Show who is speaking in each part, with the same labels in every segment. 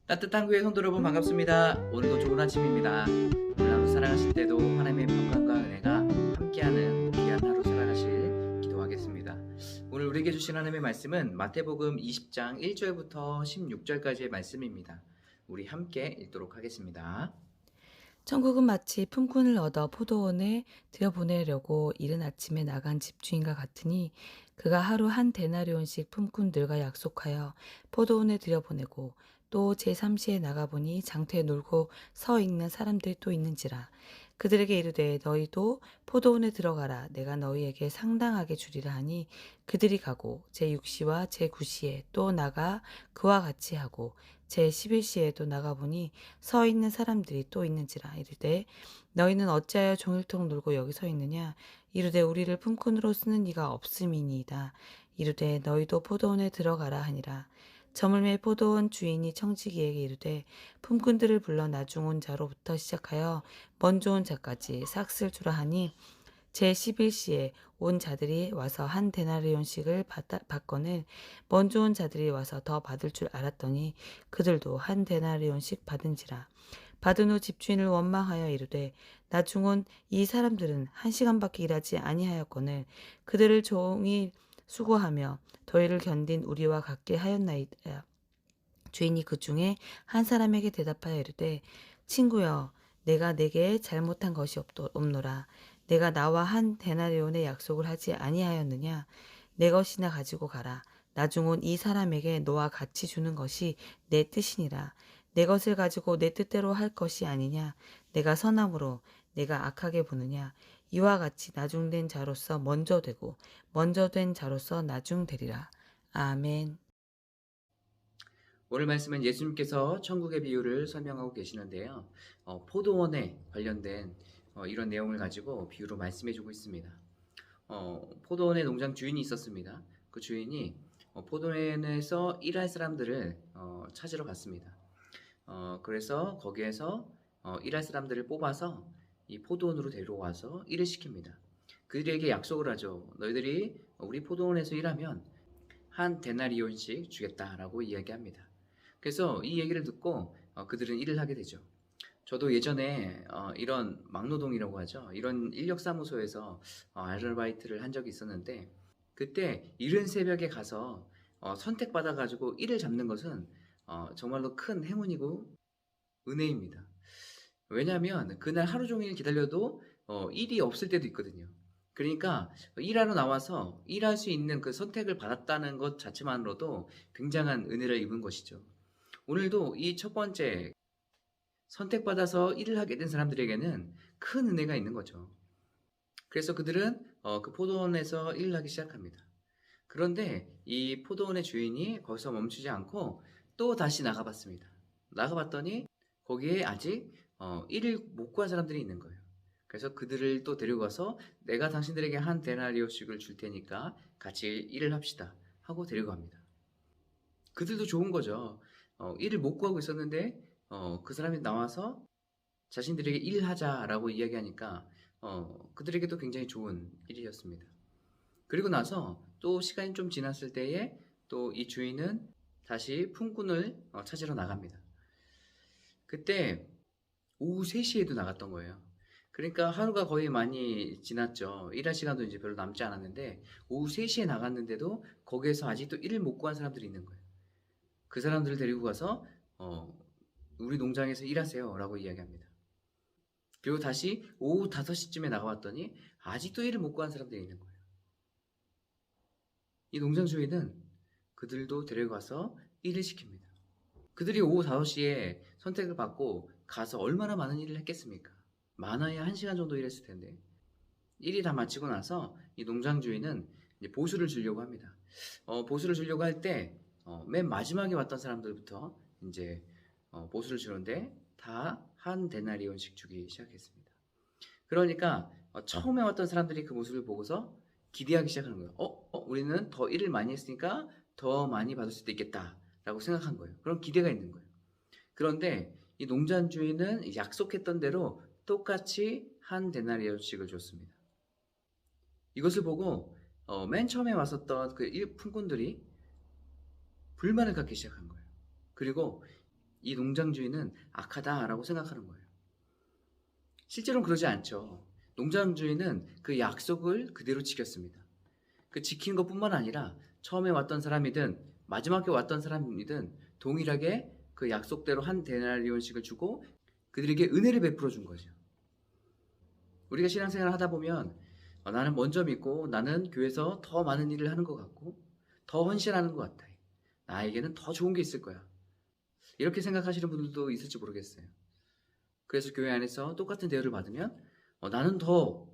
Speaker 1: 따뜻한 교회 성도 여러분 반갑습니다. 오늘도 좋은 아침입니다. 오늘 하루 살아가실 때도 하나님의 평강과 은혜가 함께하는 귀한 하루 살아가실 기도하겠습니다. 오늘 우리에게 주신 하나님의 말씀은 마태복음 20장 1절부터 16절까지의 말씀입니다. 우리 함께 읽도록 하겠습니다.
Speaker 2: 천국은 마치 품꾼을 얻어 포도원에 들여보내려고 이른 아침에 나간 집주인과 같으니 그가 하루 한 데나리온씩 품꾼들과 약속하여 포도원에 들여보내고 또 제3시에 나가보니 장터에 놀고 서 있는 사람들이 또 있는지라. 그들에게 이르되 너희도 포도원에 들어가라. 내가 너희에게 상당하게 주리라 하니 그들이 가고 제6시와 제9시에 또 나가 그와 같이 하고 제11시에도 나가보니 서 있는 사람들이 또 있는지라. 이르되 너희는 어찌하여 종일토록 놀고 여기 서 있느냐. 이르되 우리를 품꾼으로 쓰는 이가 없음이니이다. 이르되 너희도 포도원에 들어가라 하니라. 저물매 포도원 주인이 청지기에게 이르되 품꾼들을 불러 나중 온 자로부터 시작하여 먼저 온 자까지 삭슬 주라 하니 제11시에 온 자들이 와서 한 데나리온씩을 받거늘 먼저 온 자들이 와서 더 받을 줄 알았더니 그들도 한 데나리온씩 받은지라. 받은 후 집주인을 원망하여 이르되 나중 온 이 사람들은 1시간밖에 일하지 아니하였거늘 그들을 종일 수고하며 더위를 견딘 우리와 같게 하였나이다. 주인이 그 중에 한 사람에게 대답하여 이르되 친구여 내가 내게 잘못한 것이 없노라. 내가 나와 한 데나리온의 약속을 하지 아니하였느냐. 내 것이나 가지고 가라. 나중 온 이 사람에게 너와 같이 주는 것이 내 뜻이니라. 내 것을 가지고 내 뜻대로 할 것이 아니냐. 내가 선함으로 내가 악하게 보느냐. 이와 같이 나중된 자로서 먼저 되고 먼저 된 자로서 나중되리라. 아멘.
Speaker 1: 오늘 말씀은 예수님께서 천국의 비유를 설명하고 계시는데요. 포도원에 관련된 이런 내용을 가지고 비유로 말씀해주고 있습니다. 포도원에 농장 주인이 있었습니다. 그 주인이 포도원에서 일할 사람들을 찾으러 갔습니다. 그래서 거기에서 일할 사람들을 뽑아서 이 포도원으로 데려와서 일을 시킵니다. 그들에게 약속을 하죠. 너희들이 우리 포도원에서 일하면 한 데나리온씩 주겠다라고 이야기합니다. 그래서 이 얘기를 듣고 그들은 일을 하게 되죠. 저도 예전에 이런 막노동이라고 하죠. 이런 인력사무소에서 아르바이트를 한 적이 있었는데 그때 이른 새벽에 가서 선택받아가지고 일을 잡는 것은 정말로 큰 행운이고 은혜입니다. 왜냐하면 그날 하루 종일 기다려도 일이 없을 때도 있거든요. 그러니까 일하러 나와서 일할 수 있는 그 선택을 받았다는 것 자체만으로도 굉장한 은혜를 입은 것이죠. 오늘도 이 첫 번째 선택받아서 일을 하게 된 사람들에게는 큰 은혜가 있는 거죠. 그래서 그들은 그 포도원에서 일을 하기 시작합니다. 그런데 이 포도원의 주인이 거기서 멈추지 않고 또 다시 나가봤습니다. 나가봤더니 거기에 아직 일을 못 구한 사람들이 있는 거예요. 그래서 그들을 또 데려가서 내가 당신들에게 한 데나리오씩을 줄 테니까 같이 일을 합시다 하고 데려갑니다. 그들도 좋은 거죠. 일을 못 구하고 있었는데 그 사람이 나와서 자신들에게 일하자라고 이야기하니까 그들에게도 굉장히 좋은 일이었습니다. 그리고 나서 또 시간이 좀 지났을 때에 또 이 주인은 다시 품꾼을 찾으러 나갑니다. 그때 오후 3시에도 나갔던 거예요. 그러니까 하루가 거의 많이 지났죠. 일할 시간도 이제 별로 남지 않았는데 오후 3시에 나갔는데도 거기에서 아직도 일을 못 구한 사람들이 있는 거예요. 그 사람들을 데리고 가서 우리 농장에서 일하세요 라고 이야기합니다. 그리고 다시 오후 5시쯤에 나가봤더니 아직도 일을 못 구한 사람들이 있는 거예요. 이 농장 주인은 그들도 데려가서 일을 시킵니다. 그들이 오후 5시에 선택을 받고 가서 얼마나 많은 일을 했겠습니까? 많아야 1시간 정도 일했을 텐데 일이 다 마치고 나서 이 농장 주인은 이제 보수를 주려고 합니다. 보수를 주려고 할 때 맨 마지막에 왔던 사람들부터 이제 보수를 주는데 다 한 데나리온씩 주기 시작했습니다. 그러니까 처음에 왔던 사람들이 그 모습을 보고서 기대하기 시작하는 거예요. 우리는 더 일을 많이 했으니까 더 많이 받을 수도 있겠다라고 생각한 거예요. 그런 기대가 있는 거예요. 그런데 이 농장 주인은 약속했던 대로 똑같이 한 데나리온씩을 줬습니다. 이것을 보고 맨 처음에 왔었던 그 품꾼들이 불만을 갖기 시작한 거예요. 그리고 이 농장 주인은 악하다라고 생각하는 거예요. 실제로는 그러지 않죠. 농장 주인은 그 약속을 그대로 지켰습니다. 그 지킨 것뿐만 아니라 처음에 왔던 사람이든 마지막에 왔던 사람이든 동일하게 그 약속대로 한 데나리온씩을 주고 그들에게 은혜를 베풀어 준 거죠. 우리가 신앙생활을 하다 보면 나는 먼저 믿고 나는 교회에서 더 많은 일을 하는 것 같고 더 헌신하는 것 같아. 나에게는 더 좋은 게 있을 거야. 이렇게 생각하시는 분들도 있을지 모르겠어요. 그래서 교회 안에서 똑같은 대우를 받으면 나는 더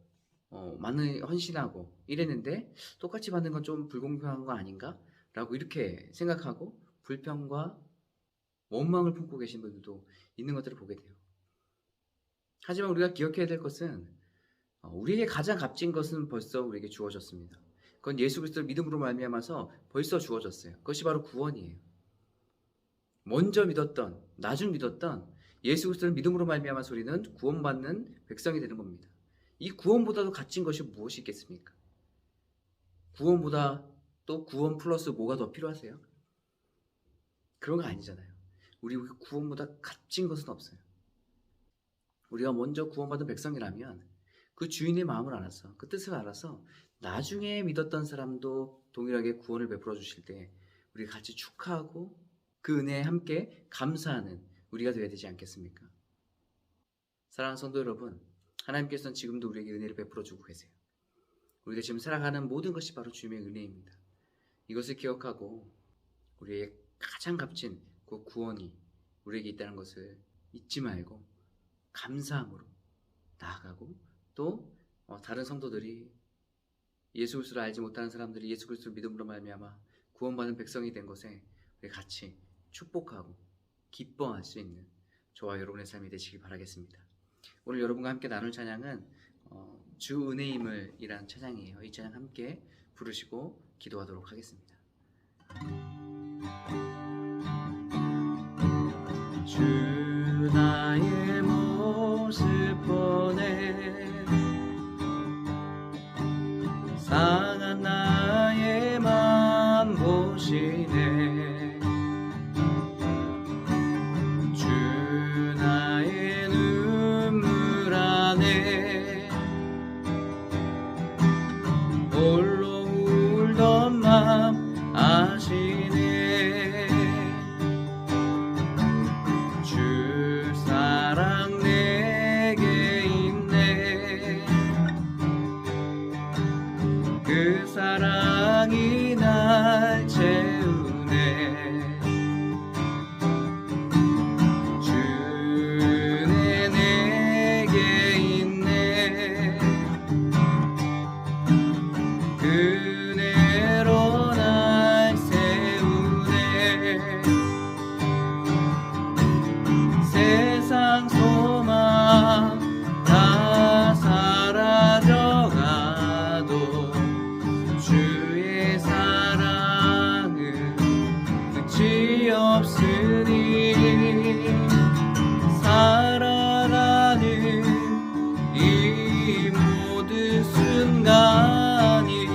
Speaker 1: 많은 헌신하고 이랬는데 똑같이 받는 건 좀 불공평한 거 아닌가? 라고 이렇게 생각하고 불평과 원망을 품고 계신 분들도 있는 것들을 보게 돼요. 하지만 우리가 기억해야 될 것은 우리에게 가장 값진 것은 벌써 우리에게 주어졌습니다. 그건 예수 그리스도를 믿음으로 말미암아서 벌써 주어졌어요. 그것이 바로 구원이에요. 먼저 믿었던, 나중 믿었던 예수 그리스도를 믿음으로 말미암아서 우리는 구원받는 백성이 되는 겁니다. 이 구원보다도 값진 것이 무엇이 있겠습니까? 구원보다 또 구원 플러스 뭐가 더 필요하세요? 그런 거 아니잖아요. 우리 구원보다 값진 것은 없어요. 우리가 먼저 구원받은 백성이라면 그 주인의 마음을 알아서 그 뜻을 알아서 나중에 믿었던 사람도 동일하게 구원을 베풀어 주실 때 우리 같이 축하하고 그 은혜에 함께 감사하는 우리가 되어야 되지 않겠습니까? 사랑하는 성도 여러분, 하나님께서는 지금도 우리에게 은혜를 베풀어 주고 계세요. 우리가 지금 살아가는 모든 것이 바로 주님의 은혜입니다. 이것을 기억하고 우리의 가장 값진 그 구원이 우리에게 있다는 것을 잊지 말고 감사함으로 나아가고 또 다른 성도들이 예수 그리스도를 알지 못하는 사람들이 예수 그리스도를 믿음으로 말미암아 구원받은 백성이 된 것에 우리 같이 축복하고 기뻐할 수 있는 저와 여러분의 삶이 되시길 바라겠습니다. 오늘 여러분과 함께 나눌 찬양은 주 은혜임을 이라는 찬양이에요. 이 찬양 함께 부르시고 기도하도록 하겠습니다. 주 나의 모습 보내 상한 나의 맘 보시네 주 나의 눈물 안에 홀로 울던 맘 아시네 주 사랑 내게 있네 그 사랑이 날 채우네 주는 내게 있네 그네로 날 세우네 세상 소망 다 사라져가도 주의 사랑은 끝이 없으니 살아가는 이 모든 순간이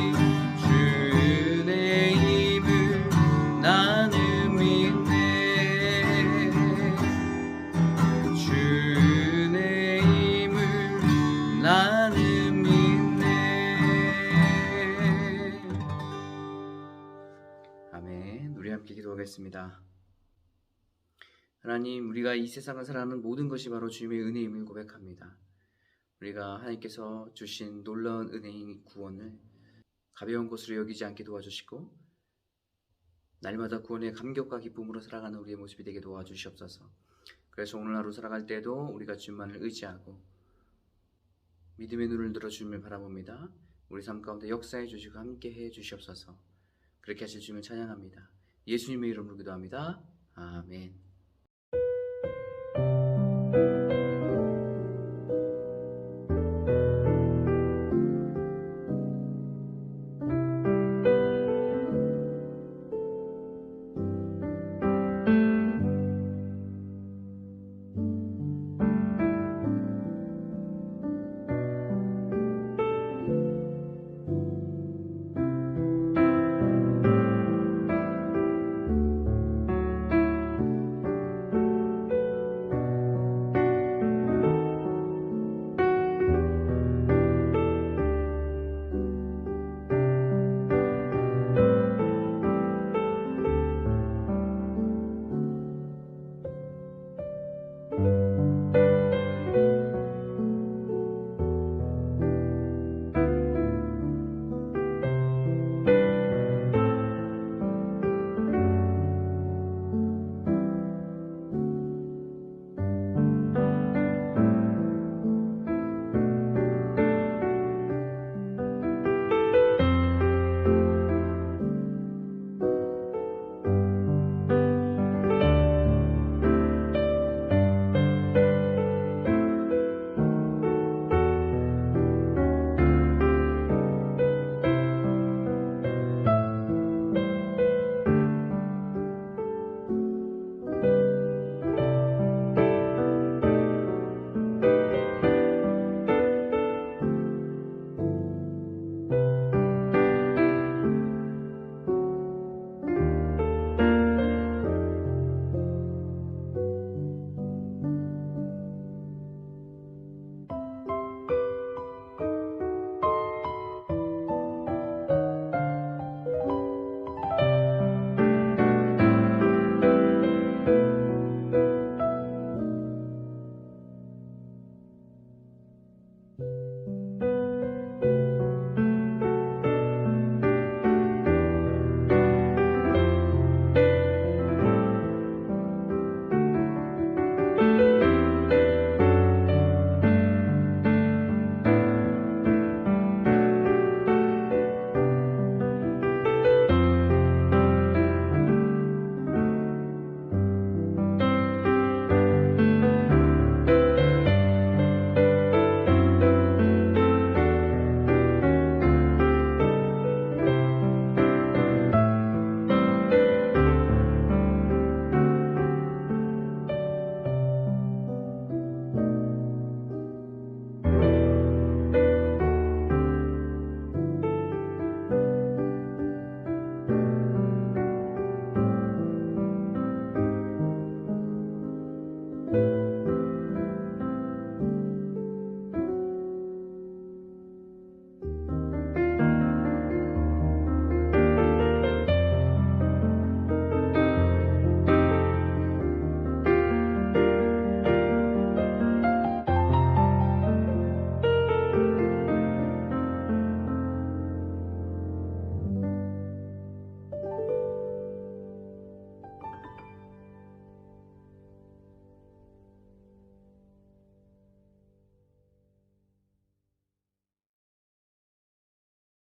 Speaker 1: 주의 힘을 나는 믿네 주의 힘을 나는 믿네. 아멘. 우리 함께 기도하겠습니다. 하나님, 우리가 이 세상을 살아가는 모든 것이 바로 주님의 은혜임을 고백합니다. 우리가 하나님께서 주신 놀라운 은혜인 구원을 가벼운 것으로 여기지 않게 도와주시고 날마다 구원의 감격과 기쁨으로 살아가는 우리의 모습이 되게 도와주시옵소서. 그래서 오늘 하루 살아갈 때도 우리가 주님만을 의지하고 믿음의 눈을 들어 주님을 바라봅니다. 우리 삶 가운데 역사해 주시고 함께 해 주시옵소서. 그렇게 하실 주님을 찬양합니다. 예수님의 이름으로 기도합니다. 아멘.